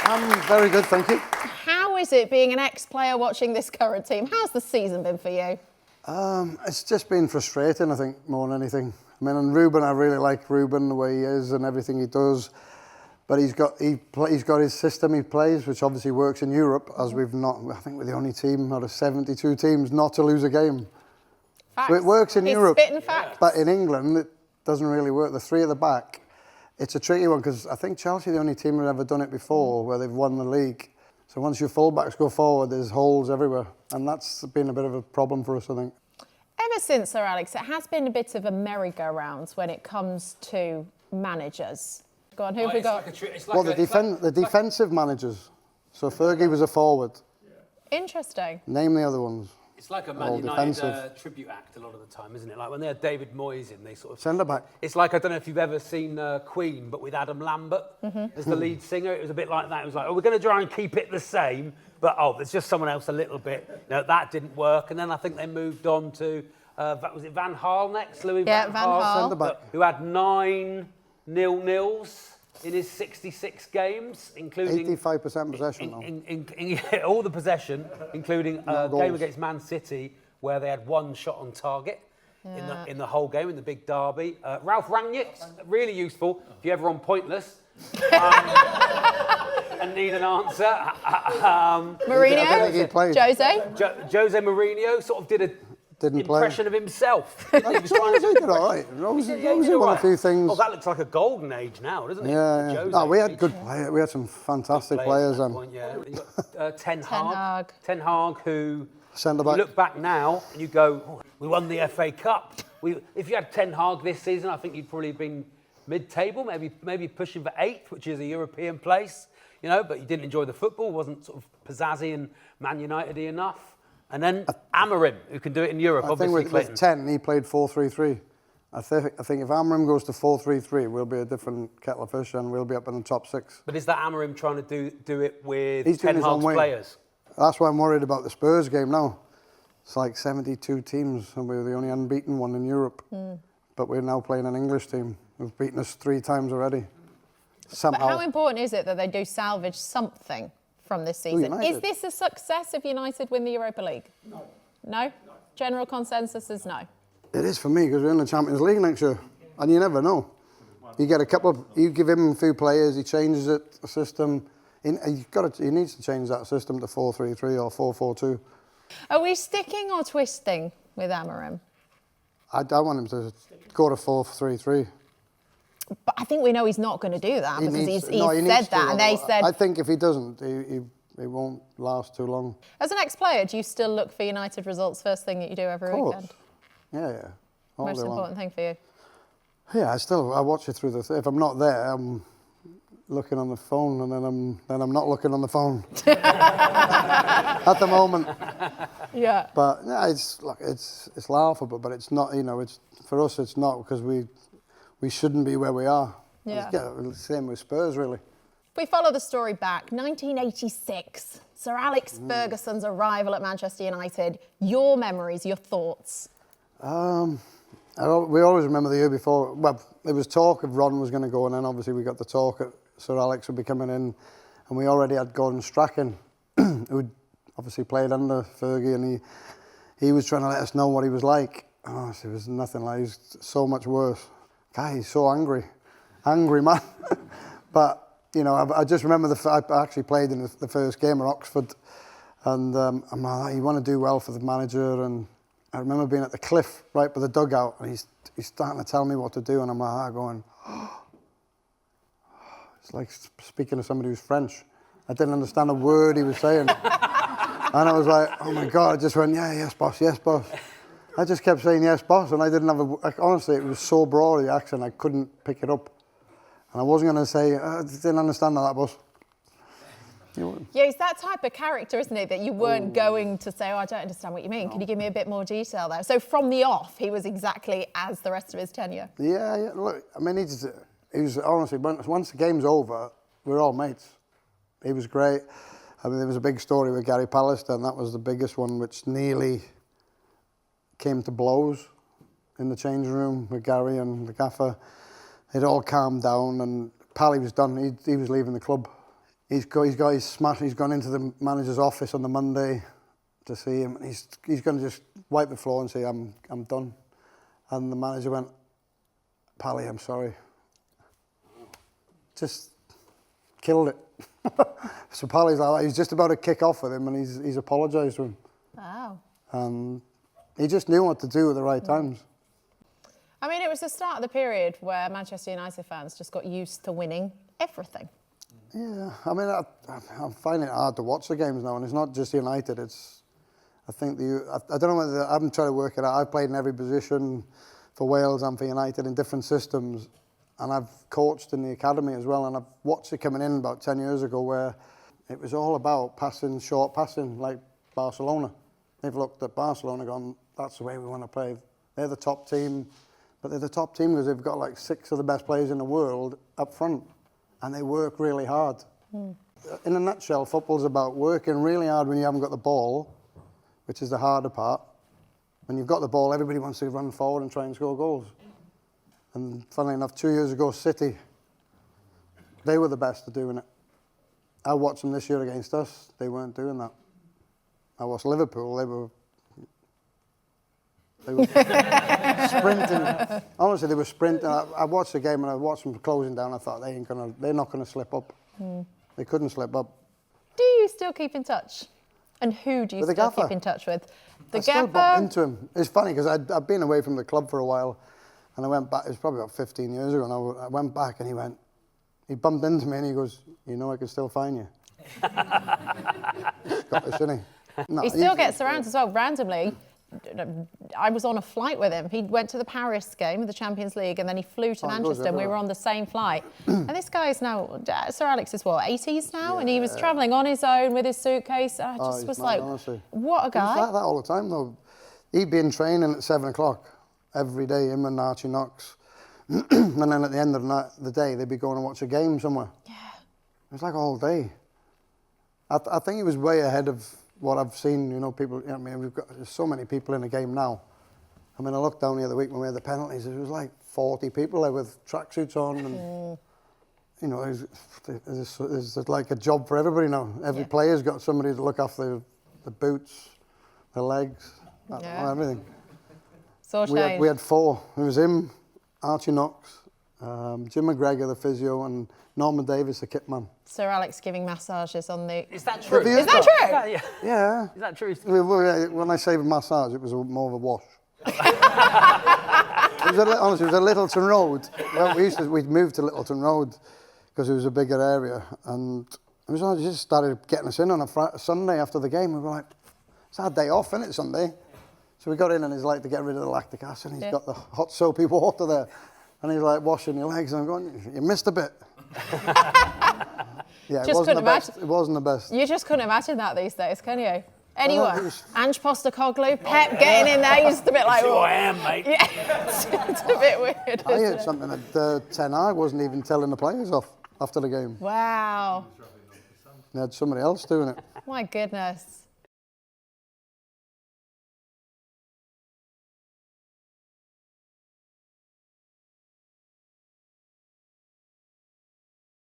I'm very good, thank you. How is it being an ex-player watching this current team? How's the season been for you? It's just been frustrating, I think, more than anything. I mean, and Ruben, I really like Ruben, the way he is and everything he does. But he's got his system he plays, which obviously works in Europe, as we've not. I think we're the only team out of 72 teams not to lose a game. Facts. So it works in Europe, spitting facts. but in England it doesn't really work. The three at the back, it's a tricky one because I think Chelsea are the only team who've ever done it before, where they've won the league. So once your fullbacks go forward, there's holes everywhere, and that's been a bit of a problem for us, I think. Ever since, Sir Alex, it has been a bit of a merry-go-round when it comes to managers. Go on, who have we got? The defensive managers. So Fergie was a forward. Interesting. Name the other ones. It's like a Man United tribute act a lot of the time, isn't it? Like when they had David Moyes in, they sort of... Centre back. It's like, I don't know if you've ever seen Queen, but with Adam Lambert as the lead singer. It was a bit like that. It was like, oh, we're going to try and keep it the same, but, oh, there's just someone else a little bit. No, that didn't work. And then I think they moved on to, was it Van Gaal next? Louis Van Gaal. Centre back. Who had 9 0-0s in his 66 games, including... 85% possession, all the possession, including a goals. game against Man City, where they had 1 shot on target in the whole game, in the big derby. Ralph Rangnick, really useful if you're ever on Pointless and need an answer. Mourinho? Jose Mourinho sort of did a... impression of himself. He was trying to do all right. He won a few things. Oh, that looks like a golden age now, doesn't it? Yeah. No, we had good players. We had some fantastic players. You got Ten Hag, who centre back. You look back now and you go, oh, we won the FA Cup. If you had Ten Hag this season, I think you'd probably been mid-table, maybe pushing for 8th, which is a European place. You know, but you didn't enjoy the football, wasn't sort of pizzazzy and Man United-y enough. And then Amorin, who can do it in Europe, obviously. I think with 10, he played 4-3-3. I think if Amorim goes to 4-3-3, we'll be a different kettle of fish and we'll be up in the top 6. But is that Amorim trying to do it with Ten Hag's players? That's why I'm worried about the Spurs game now. It's like 72 teams and we're the only unbeaten one in Europe. But we're now playing an English team who've beaten us 3 times already. Somehow. But how important is it that they do salvage something from this season? Is this a success if United win the Europa League? No? No? General consensus is no. It is for me because we're in the Champions League next year, and you never know. You get you give him a few players, he changes it, the system. He needs to change that system to 4-3-3 or 4-4-2. Are we sticking or twisting with Amorim? I want him to go to 4-3-3. But I think we know he's not going to do that because he's said that, and they said... I think if he doesn't, he won't last too long. As an ex-player, do you still look for United results first thing that you do every weekend? Yeah. Most important thing for you? Yeah, I watch it through if I'm not there, I'm looking on the phone, and then I'm not looking on the phone at the moment. Yeah. But yeah, it's laughable, but it's not. You know, it's for us. It's not because we shouldn't be where we are. Yeah. Same with Spurs, really. If we follow the story back, 1986, Sir Alex Ferguson's arrival at Manchester United. Your memories, your thoughts? We always remember the year before. Well, there was talk of Ron was going to go, and then obviously we got the talk that Sir Alex would be coming in, and we already had Gordon Strachan, who obviously played under Fergie, and he was trying to let us know what he was like. Oh, it was nothing like. He was so much worse. Guy, he's so angry man. But you know, I just remember I actually played in the first game at Oxford, and I'm like, you want to do well for the manager, and I remember being at the cliff right by the dugout, and he's starting to tell me what to do, and I'm like going, oh. It's like speaking to somebody who's French. I didn't understand a word he was saying, and I was like, oh my God! I just went, yes, boss. I just kept saying yes, boss, and I didn't have honestly, it was so broad, the accent, I couldn't pick it up. And I wasn't going to say, I didn't understand that, boss. Yeah, it's that type of character, isn't it, that you weren't going to say, I don't understand what you mean. No. Can you give me a bit more detail there? So from the off, he was exactly as the rest of his tenure. Yeah, look, I mean, he was honestly, once the game's over, we're all mates. He was great. I mean, there was a big story with Gary Pallister, and that was the biggest one, which nearly came to blows in the change room with Gary and the gaffer. It all calmed down, and Pally was done. He was leaving the club. He's gone into the manager's office on the Monday to see him, and he's going to just wipe the floor and say, I'm done. And the manager went, Pally, I'm sorry. Just killed it. So Pally's like, he's just about to kick off with him, and he's apologised to him. Wow. And he just knew what to do at the right times. I mean, it was the start of the period where Manchester United fans just got used to winning everything. Yeah, I mean, I'm finding it hard to watch the games now, and it's not just United. I think I don't know whether I'm trying to work it out. I've played in every position for Wales and for United in different systems, and I've coached in the academy as well. And I've watched it coming in about 10 years ago, where it was all about passing, short passing, like Barcelona. They've looked at Barcelona and gone, that's the way we want to play. They're the top team, but they're the top team because they've got like 6 of the best players in the world up front, and they work really hard. In a nutshell, football's about working really hard when you haven't got the ball, which is the harder part. When you've got the ball, everybody wants to run forward and try and score goals. And funnily enough, 2 years ago, City, they were the best at doing it. I watched them this year against us. They weren't doing that. I watched Liverpool. They were sprinting. Honestly, they were sprinting. I watched the game and I watched them closing down. I thought they're not gonna slip up. They couldn't slip up. Do you still keep in touch? And who do you still keep in touch with? The I still gaffer? bumped into him. It's funny because I'd been away from the club for a while, and I went back. It was probably about 15 years ago, and I went back, and he bumped into me, and he goes, "You know, I can still find you." Scottish, isn't he? No, he still gets around as well, randomly. I was on a flight with him. He went to the Paris game of the Champions League, and then he flew to Manchester, and we were on the same flight. And this guy is now, Sir Alex is what, 80s now? Yeah. And he was travelling on his own with his suitcase. I just was like, honestly. What a guy. He's like that all the time, though. He'd be in training at 7 o'clock every day, him and Archie Knox. And then at the end of the day, they'd be going to watch a game somewhere. Yeah. It was like all day. I think he was way ahead of what I've seen, you know, people, I mean, there's so many people in the game now. I mean, I looked down the other week when we had the penalties, there was like 40 people there with tracksuits on, and, you know, there's like a job for everybody now. Every player's got somebody to look after the boots, the legs, everything. So we had 4. It was him, Archie Knox, Jim McGregor, the physio, and Norman Davis, the kit man. Sir Alex giving massages on the... Is that true? Is that true? Yeah. Is that true? When I say massage, it was more of a wash. Honestly, it was a Littleton Road. Well, we'd moved to Littleton Road because it was a bigger area, and it just started getting us in on a Sunday after the game. We were like, it's our day off, isn't it, Sunday? So we got in, and he's like to get rid of the lactic acid, and he's got the hot soapy water there, and he's like washing your legs, and I'm going, you missed a bit. Yeah, it wasn't the best. It wasn't the best. You just couldn't imagine that these days, can you? Anyway, Ange Postecoglou, Pep getting in there, he's just a bit like... That's who I am, mate. Yeah, it's a bit weird, I heard something that Ten Hag wasn't even telling the players off after the game. Wow. They had somebody else doing it. My goodness.